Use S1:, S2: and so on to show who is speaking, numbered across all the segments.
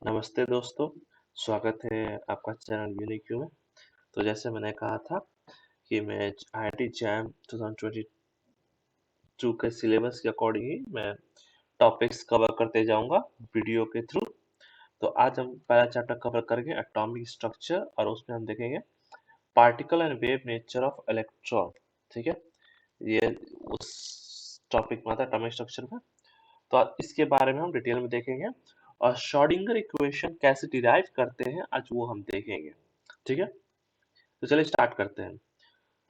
S1: नमस्ते दोस्तों, स्वागत है आपका चैनल यूनिक्यू में। तो जैसे मैंने कहा था कि मैं आईआईटी जैम 2022 के सिलेबस के अकॉर्डिंग ही मैं टॉपिक्स कवर करते जाऊंगा वीडियो के थ्रू। तो आज हम पहला चैप्टर कवर करेंगे एटॉमिक स्ट्रक्चर और उसमें हम देखेंगे particle and wave nature of electron. ठीक है, ये उस टॉपिक में आता है एटॉमिक स्ट्रक्चर में। तो आज इसके बारे में हम डिटेल में देखेंगे और श्रोडिंगर इक्वेशन कैसे डिराइव करते हैं आज वो हम देखेंगे। ठीक है, तो चलिए स्टार्ट करते हैं।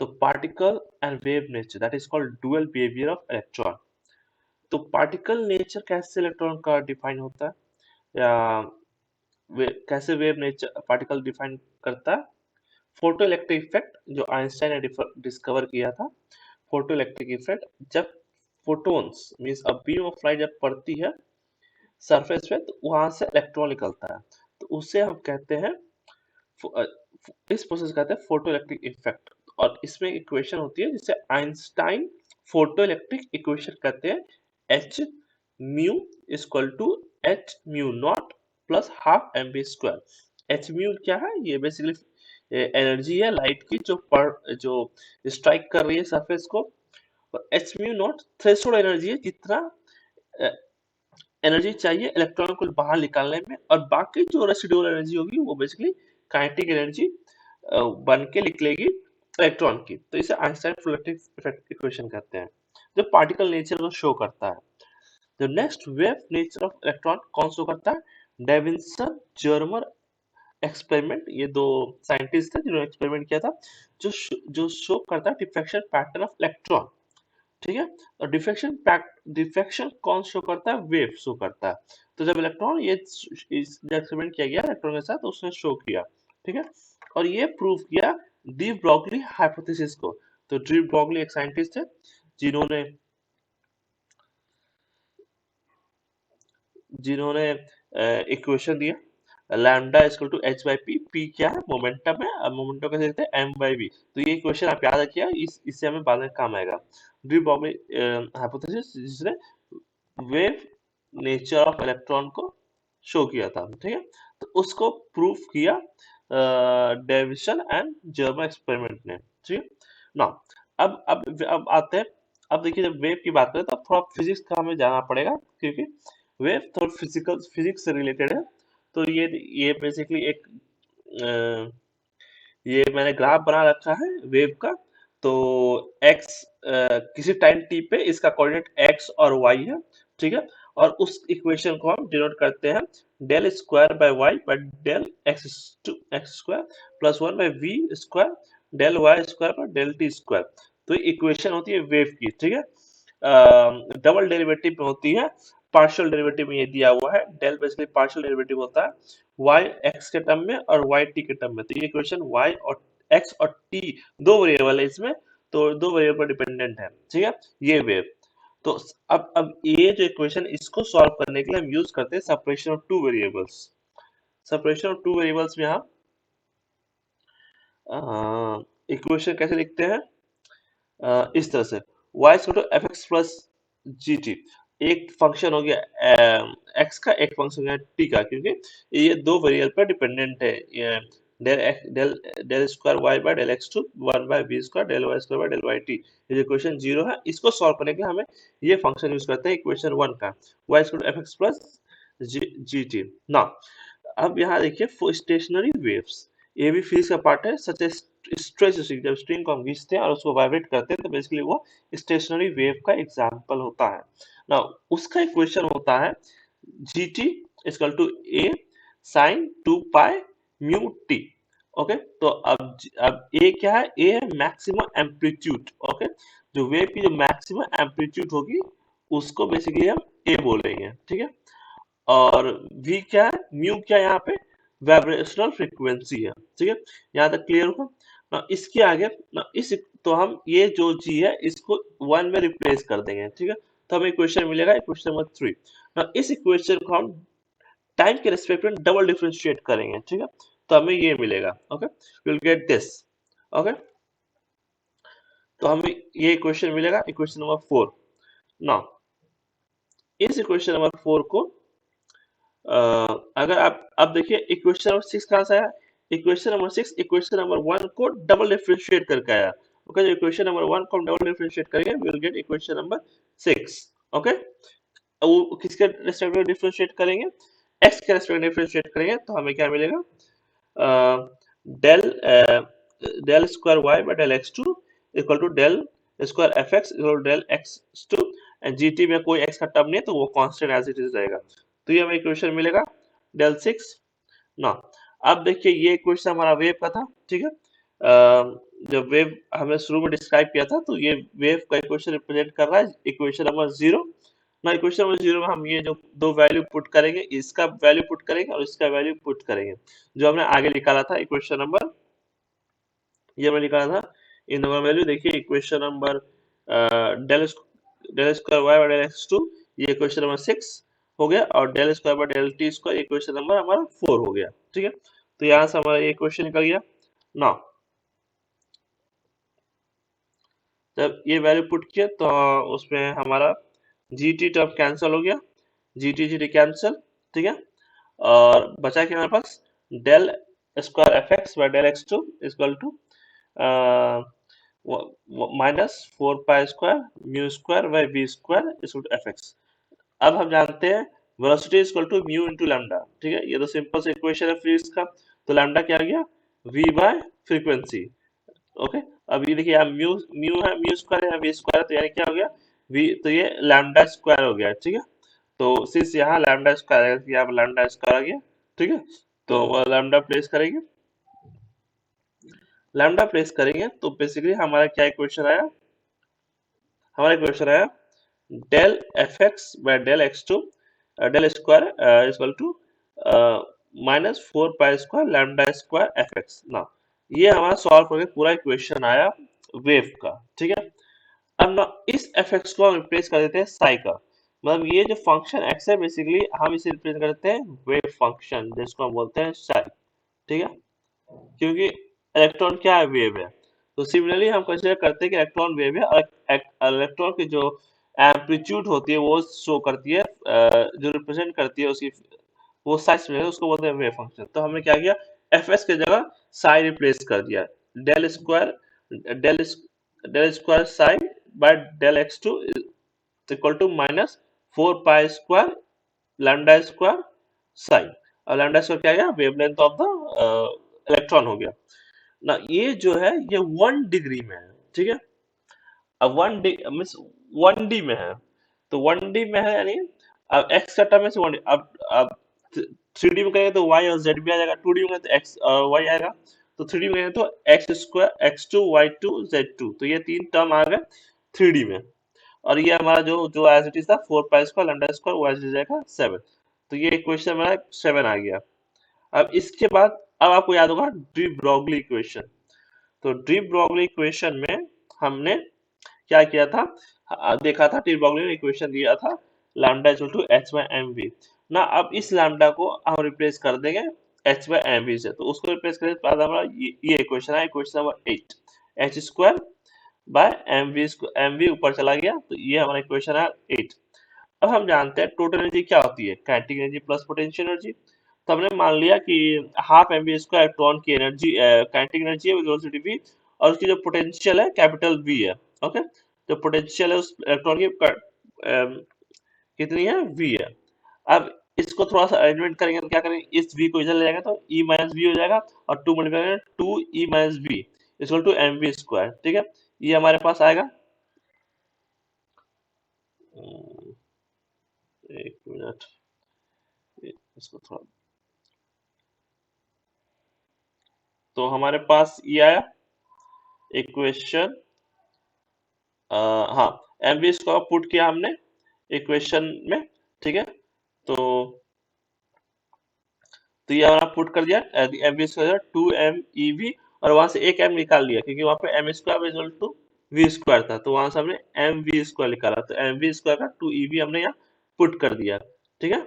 S1: तो particle and wave nature that is called dual behaviour of electron. तो पार्टिकल नेचर कैसे इलेक्ट्रॉन का डिफाइन होता है या कैसे वेव नेचर पार्टिकल डिफाइन करता है। फोटो इलेक्ट्रिक इफेक्ट जो आइंस्टाइन ने डिस्कवर किया था। फोटो इलेक्ट्रिक इफेक्ट जब photons means a beam of light जब पड़ती है सरफेस पे तो वहां से इलेक्ट्रॉन निकलता है, तो उसे हम कहते हैं इस प्रोसेस कहते हैं फोटो इलेक्ट्रिक इफेक्ट। और इसमें इक्वेशन होती है जिसे आइंस्टाइन फोटो इलेक्ट्रिक इक्वेशन कहते हैं। H mu equal to h mu not plus half m b square. H mu क्या है, ये बेसिकली एनर्जी है लाइट की जो स्ट्राइक कर रही है सरफेस को। और H mu not threshold energy है, जितना एनर्जी चाहिए इलेक्ट्रॉन को बाहर निकालने में, और बाकी जो रेसिडुअल एनर्जी होगी वो बेसिकली काइनेटिक एनर्जी बन के निकलेगी इलेक्ट्रॉन की। तो इसे आइंस्टाइन इलेक्ट्रिक इफेक्ट इक्वेशन कहते हैं, जो पार्टिकल नेचर को शो करता है। The next wave nature of electron कौन शो करता है। डेविंसन जर्मर एक्सपेरिमेंट, ये दो साइंटिस्ट थे जिन्होंने एक्सपेरिमेंट किया था, जो शो करता है डिफ्रैक्शन पैटर्न ऑफ इलेक्ट्रॉन। ठीक है, और डिफ्रैक्शन कौन शो करता है, वेव शो करता है। तो जब इलेक्ट्रॉन ये एक्सपेरिमेंट किया गया इलेक्ट्रॉन के साथ तो उसने शो किया। ठीक है, और ये प्रूव किया डी ब्रॉगली हाइपोथेसिस को। तो डी ब्रॉगली एक साइंटिस्ट है जिन्होंने जिन्होंने इक्वेशन दिया lambda equal to h by p. P क्या है, मोमेंटम है, और मोमेंटम कैसे लिखते हैं, एम बाई बी। तो ये इक्वेशन आप याद रखिए, इससे हमें बाद में काम आएगा। डी ब्रॉगली हाइपोथेसिस जिसने वेव नेचर ऑफ इलेक्ट्रॉन को शो किया था। ठीक है, तो उसको प्रूफ किया डेविसन एंड जर्मर एक्सपेरिमेंट ने। ठीक है ना। अब आते हैं। अब देखिए, जब वेव की बात करें तो अब थोड़ा फिजिक्स का हमें जाना पड़ेगा, क्योंकि वेव थोड़ा फिजिक्स से रिलेटेड है। तो ये बेसिकली एक अ, ये मैंने ग्राफ बना रखा है वेव का। तो एक्स किसी टाइम टी पे इसका कोऑर्डिनेट एक्स और वाई है। ठीक है, और उस इक्वेशन को हम डिनोट करते हैं del square by y by del x square plus one by we square del y square bye del T square. तो ये इक्वेशन होती है वेव की। ठीक है, डबल डेरिवेटिव में होती है। पार्शियल डेरिवेटिव में ये दिया हुआ है, डेल बेसिकली पार्शियल डेरिवेटिव होता है y x के टर्म में और y t के टर्म में। तो ये इक्वेशन y और x और t दो वेरिएबल है इसमें, तो दो वेरिएबल पर डिपेंडेंट है। ठीक है, ये वेव। तो अब ये जो इक्वेशन इसको सॉल्व करने के लिए हम यूज करते हैं separation of two variables. Separation of two variables में हम इक्वेशन कैसे लिखते हैं, इस तरह से y F x plus G T. एक फंक्शन हो गया x का, एक फंक्शन हो गया t का, क्योंकि ये दो वेरिएबल पर डिपेंडेंट है। ये del x del square y by del x two one by b square del y square bye del y t. ये इक्वेशन जीरो है, इसको सॉल्व करने के लिए हमें ये फंक्शन यूज करते हैं इक्वेशन वन का, y F x plus G T ना। अब यहाँ देखिए स्टेशनरी वेव्स, ये भी फिजिक्स का पार्ट है। सच ए स्ट्रेच स्ट्रिंग, जब स्ट्रिंग को हम खींचते हैं और उसको वाइब्रेट करते हैं तो बेसिकली वो स्टेशनरी वेव का एग्जांपल होता है ना। उसका इक्वेशन होता है g t equal to a sine two pi mu t. Okay, तो अब ए क्या है, ए है मैक्सिमम एम्पलीट्यूड। ओके, जो वेव की जो मैक्सिमम एम्पलीट्यूड होगी उसको बेसिकली हम ए बोलेंगे। ठीक है, और v क्या है, म्यू क्या है, यहाँ पे वाइब्रेशनल फ्रीक्वेंसी है। ठीक है, यहाँ तक क्लियर होगा ना। इसके आगे ना इस तो हम ये जो g है इसको वन में रिप्लेस कर देंगे। ठीक है, तो हमें इक्वेशन मिलेगा इक्वेशन नंबर थ्री ना। इस इक्वेशन को हम टाइम के रेस्पेक्ट में डबल डिफरेंशिएट करेंगे। ठीक है, तो हमें ये मिलेगा। Okay, will get this. Okay, तो हमें ये इक्वेशन मिलेगा इक्वेशन नंबर फोर ना। इस इक्वेशन नंबर फोर को अगर आप अब देखिए इक्वेशन नंबर 6 कहाँ से आया, इक्वेशन नंबर 6 इक्वेशन नंबर 1 को डबल डिफरेंशिएट करके आया। ओके, जो इक्वेशन नंबर 1 को हम डबल डिफरेंशिएट करेंगे we will get equation number 6। Okay, वो किसके रेस्पेक्ट में डिफरेंशिएट करेंगे, x के रेस्पेक्ट में डिफरेंशिएट करेंगे तो हमें क्या मिलेगा, del del square y by del x2 equal to del square fx equal to del x2 and gt में कोई x का टर्म नहीं है तो वो कांस्टेंट एज इट इज रहेगा। तो ये हमें इक्वेशन मिलेगा डेल 6 ना। अब देखिए ये इक्वेशन हमारा वेव का था, ठीक है। जब वेव हमने शुरू में डिस्क्राइब किया था तो ये वेव का इक्वेशन रिप्रेजेंट कर रहा है इक्वेशन नंबर 0 ना। इक्वेशन नंबर 0 में हम ये जो दो वैल्यू पुट करेंगे, इसका वैल्यू पुट करेंगे और इसका वैल्यू पुट करेंगे, जो हमने आगे निकाला था इक्वेशन नंबर, ये हमने निकाला था इन दोनों वैल्यू। देखिए equation number del del square y by del x two, ये इक्वेशन नंबर 6 हो गया, और डेल स्क्वायर बाय डेल टी स्क्वायर इक्वेशन नंबर हमारा 4 हो गया, ठीक है। तो यहाँ से हमारा ये इक्वेशन निकल गया ना। जब ये वैल्यू पुट किया तो उसमें हमारा जी टी टर्म कैंसिल हो गया, जी टी कैंसिल, ठीक है। और बचा क्या हमारे पास, del square F x by del x two equal to minus 4 pi square mu square by we square equal to F X. अब हम जानते हैं velocity equal to mu into lambda, ठीक है। ये तो सिंपल से इक्वेशन है फ्रीज का। तो लैम्डा क्या आ गया, v बाय फ्रीक्वेंसी। ओके, अब ये देखिए यहाँ म्यू म्यू है, म्यू स्क्वायर है, वी स्क्वायर, तो यानी क्या हो गया v, तो ये लैम्डा स्क्वायर हो गया, ठीक है। तो सिंस यहाँ लैम्डा स्क्वायर है, यहाँ लैम्डा स्क्वायर आ गया, ठीक है। तो लैम्डा प्लेस करेंगे, लैम्डा प्लेस करेंगे तो बेसिकली हमारा क्या इक्वेशन आया, हमारा इक्वेशन आया del f x by del x two del square equal to minus 4 pi square lambda square F x ना। ये हमारा सॉल्व करके पूरा इक्वेशन आया वेव का, ठीक है। अब ना इस एफ एक्स को हम रिप्लेस कर देते हैं साई का, मतलब ये जो फंक्शन एक्स है बेसिकली हम इसे रिप्लेस करते हैं वेव फंक्शन जिसको हम बोलते हैं साई, ठीक है। क्योंकि इलेक्ट्रॉन क्या है, वेव है। तो सिमिलरली हम कंसीडर करते हैं कि इलेक्ट्रॉन वेव है और इलेक्ट्रॉन की जो एम्पलीट्यूड होती है वो शो करती है, जो रिप्रेजेंट करती है उसकी वो साइज में है, उसको बोलते हैं वेव फंक्शन। तो हमने क्या किया, एफ एस की जगह साई रिप्लेस कर दिया, del square del del square psi by del x two equal to minus 4 pi square lambda square psi, और लैम्डा स्क्वायर क्या गया, वेवलेंथ ऑफ द इलेक्ट्रॉन हो गया ना। ये जो है ये 1 डिग्री में है, ठीक है। अब 1 डी मीन्स 1 डी में है, तो 1 डी में है यानी अब एक्स का टर्म है 1 डी। अब 3 डी में करेंगे तो वाई और जेड भी आ जाएगा, 2 डी में तो एक्स और वाई आएगा, तो 3 डी में करेंगे तो x square x two y two z two, तो ये तीन टर्म आ गए 3 डी में। और ये हमारा जो जो एज इट इज था 4 पाई स्क्वायर लैम्डा स्क्वायर वो एज इट जाएगा 7। तो ये इक्वेशन हमारा 7 आ गया। अब इसके बाद अब आपको याद होगा डी ब्रॉगली इक्वेशन। तो डी ब्रॉगली इक्वेशन में हमने क्या किया था, देखा था डी ब्रॉगली ने इक्वेशन दिया था lambda equal to h by m v ना। अब इस लैम्डा को हम रिप्लेस कर देंगे एच बाय एम वी से, तो उसको रिप्लेस करने के बाद हमारा ये इक्वेशन है equation number 8, h square by m v ऊपर चला गया, तो ये हमारा इक्वेशन है 8। अब हम जानते हैं टोटल एनर्जी क्या होती है, kinetic energy plus potential energy. तो हमने मान लिया कि half m v square electron की एनर्जी काइनेटिक एनर्जी है वेलोसिटी v, और उसकी जो पोटेंशियल है कैपिटल V है। ओके, जो पोटेंशियल है उस इलेक्ट्रॉन की कितनी है, V है। अब इसको थोड़ा सा अरेंजमेंट करेंगे तो क्या करेंगे, इस V को इधर ले जाएगा तो E माइनस वी हो जाएगा, और 2 मल्टीप्लाई करेंगे 2 E minus v equal to m v square, ठीक है। ये हमारे पास आएगा, एक मिनट इसको थोड़ा, तो हमारे पास ये आया इक्वेशन, हाँ एम वी स्क्वायर पुट किया हमने इक्वेशन में, ठीक है। तो तो ये हमारा पुट कर दिया m v square 2 m e v, और वहां से एक m निकाल लिया क्योंकि वहां पे m square equal to v square था, तो वहां से हमने एम वी स्क्वायर निकाला, तो एम वी स्क्वायर का 2 e v हमने यहाँ पुट कर दिया, ठीक है।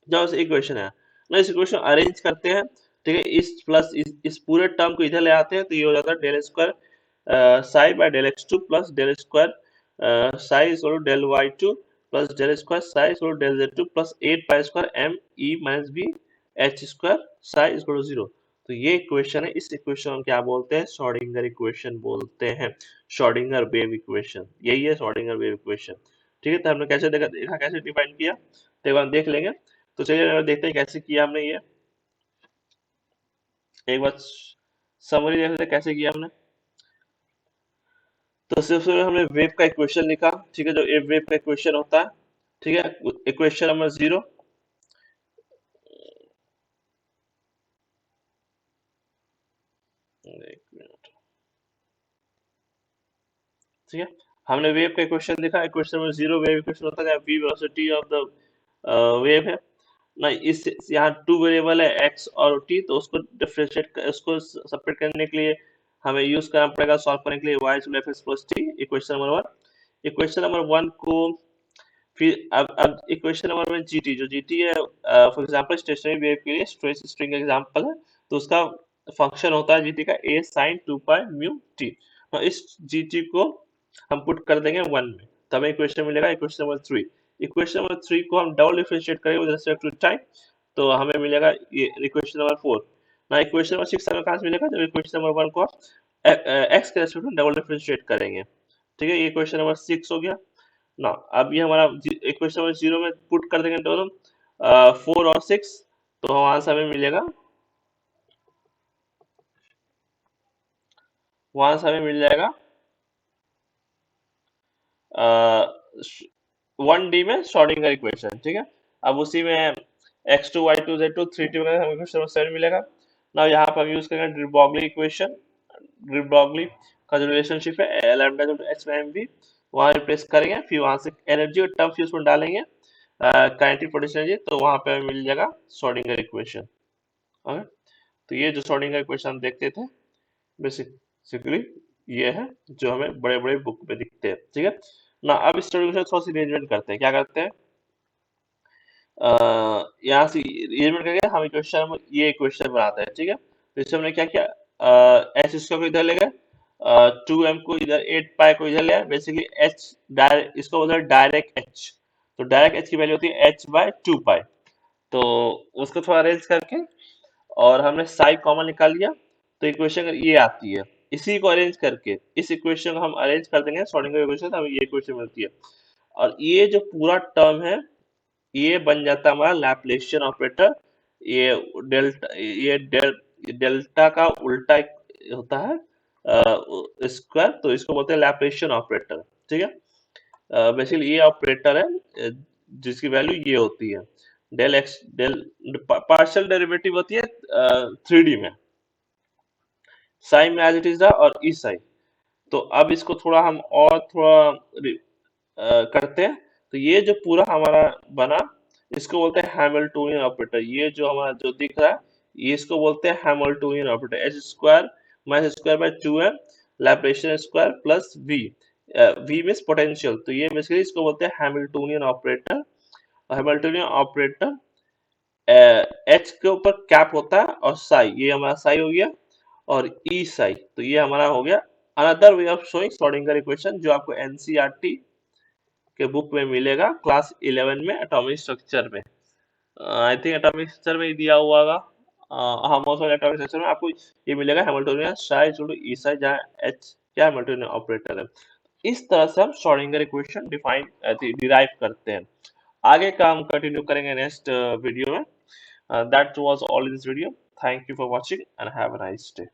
S1: जब इक्वेशन है ना, इस इक्वेशन अरेंज करते हैं, ठीक है। इस प्लस इस पूरे टर्म को इधर ले आते हैं तो ये हो जाता है del square psi by del x two plus del square psi is equal to del y two plus del square psi is equal to del z2 plus 8 pi square m e माइनस b h square psi is equal to 0। तो ये equation है, इस equation को क्या बोलते हैं? Schrodinger equation बोलते हैं, श्रोडिंगर वेव इक्वेशन, यही है श्रोडिंगर वेव इक्वेशन। ठीक है, तो हमने कैसे देखा कैसे डिफाइन किया, तो एक बार देख लेंगे। तो चलिए देखते हैं कैसे किया हमने ये, एक बार समरी देख लेते हैं कैसे किया हमने। तो सबसे पहले हमने वेव का इक्वेशन लिखा, ठीक है, जो वेव का इक्वेशन होता है, ठीक है, इक्वेशन नंबर 0। एक मिनट, ठीक है, हमने वेव का इक्वेशन लिखा, इक्वेशन नंबर 0 वेव इक्वेशन होता है, v velocity of the wave है ना। इस यहाँ टू वेरिएबल है x और t, तो उसको डिफरेंशिएट, उसको सेपरेट करने के लिए हमें यूज करना पड़ेगा, सॉल्व करने के लिए y equal f plus t, equation number 1। Equation number 1 को फिर अब इक्वेशन नंबर में जीटी, जो जीटी है फॉर एग्जांपल स्टेशनरी वेव के लिए स्ट्रेस स्ट्रिंग एग्जांपल है, तो उसका फंक्शन होता है जीटी का a sin 2 pi mu t। तो इस जीटी को हम पुट कर देंगे 1 में, तब हमें इक्वेशन मिलेगा इक्वेशन नंबर 3। इक्वेशन नंबर 3 को हम डबल डिफरेंशिएट करेंगे विद रिस्पेक्ट टू टाइम, तो हमें मिलेगा ये इक्वेशन नंबर 4 ना। इक्वेशन नंबर 6 हमें कहाँ से मिलेगा? जब इक्वेशन नंबर 1 को एक्स के रेस्पेक्ट में डबल डिफरेंशिएट करेंगे। ठीक है, ये इक्वेशन नंबर 6 हो गया ना। अब ये हमारा इक्वेशन नंबर 0 में पुट कर देंगे दोनों 4 और 6, तो वहां से हमें मिलेगा, वहां से हमें मिल जाएगा 1D में श्रोडिंगर इक्वेशन। ठीक है, अब उसी में x2 y2 z2 3t वगैरह हमें इक्वेशन नंबर 7 मिलेगा ना। यहाँ पर हम यूज करेंगे ड्रिबॉगली इक्वेशन, ड्रिबॉगली का जो रिलेशनशिप है लैम्डा h में mv, वहां रिप्लेस करेंगे, फिर वहां से एनर्जी और टर्म्स उसमें डालेंगे, काइनेटिक पोटेंशियल एनर्जी, तो वहां पे हमें मिल जाएगा श्रोडिंगर इक्वेशन। ओके, तो ये जो श्रोडिंगर इक्वेशन हम देखते थे बेसिकली ये है जो हमें बड़े बड़े बुक में दिखते हैं। ठीक है ना, अब इस श्रोडिंगर इक्वेशन थोड़ा सी अरेंजमेंट करते हैं, क्या करते हैं, यहाँ से अरेंजमेंट करके हम इक्वेशन, ये इक्वेशन बनाते हैं। ठीक है, तो इससे हमने क्या किया, एच स्क्वायर को इधर ले गए, 2m को इधर, 8 पाई को इधर ले आए, बेसिकली एच डायरेक्ट, इसको बोलते हैं डायरेक्ट एच, तो डायरेक्ट एच की वैल्यू होती है h बाय 2 पाई। तो उसको थोड़ा अरेंज करके और हमने साई कॉमन निकाल लिया, तो इक्वेशन अगर ये आती है, इसी को अरेंज करके इस इक्वेशन को हम अरेंज कर देंगे श्रोडिंगर इक्वेशन, तो हमें ये इक्वेशन मिलती है। और ये जो पूरा टर्म है ये बन जाता है हमारा लैप्लेशियन ऑपरेटर। ये डेल्टा का उल्टा होता है स्क्वायर, तो इसको बोलते हैं लैप्लेशियन ऑपरेटर। ठीक है, बेसिकली ये ऑपरेटर है जिसकी वैल्यू ये होती है del x, del partial derivative होती है 3D में, साइन में एज इट इज और ई साइन। तो अब इसको थोड़ा हम और थोड़ा करते हैं, तो ये जो पूरा हमारा बना, इसको बोलते हैं हैमिल्टोनियन ऑपरेटर। ये जो हमारा जो दिख रहा है, ये इसको बोलते हैं Hamiltonian operator, H square minus square by 2m Laplacian square plus v, v means potential, तो ये बेसिकली इसको बोलते हैं Hamiltonian operator. Hamiltonian operator H के ऊपर कैप होता है और साई, ये हमारा साई हो गया, और ई साई, तो ये हमारा हो गया another way of showing Schrodinger equation, जो आपको एनसीईआरटी के बुक में मिलेगा क्लास 11 में एटॉमिक स्ट्रक्चर में। आई थिंक एटॉमिक स्ट्रक्चर में ही दिया हुआ होगा। हाँ, मोस्ट ऑफ एटॉमिक स्ट्रक्चर में आपको ये मिलेगा हैमिल्टोनियन साई इक्वल टू ई साई, जहाँ एच क्या हैमिल्टोनियन ऑपरेटर है। इस तरह से हम श्रोडिंगर इक्वेशन डिफाइन डिराइव करते हैं। आगे का हम कंटिन्यू करेंगे नेक्स्ट वीडियो में। That was all in this video. Thank you for watching and have a nice day.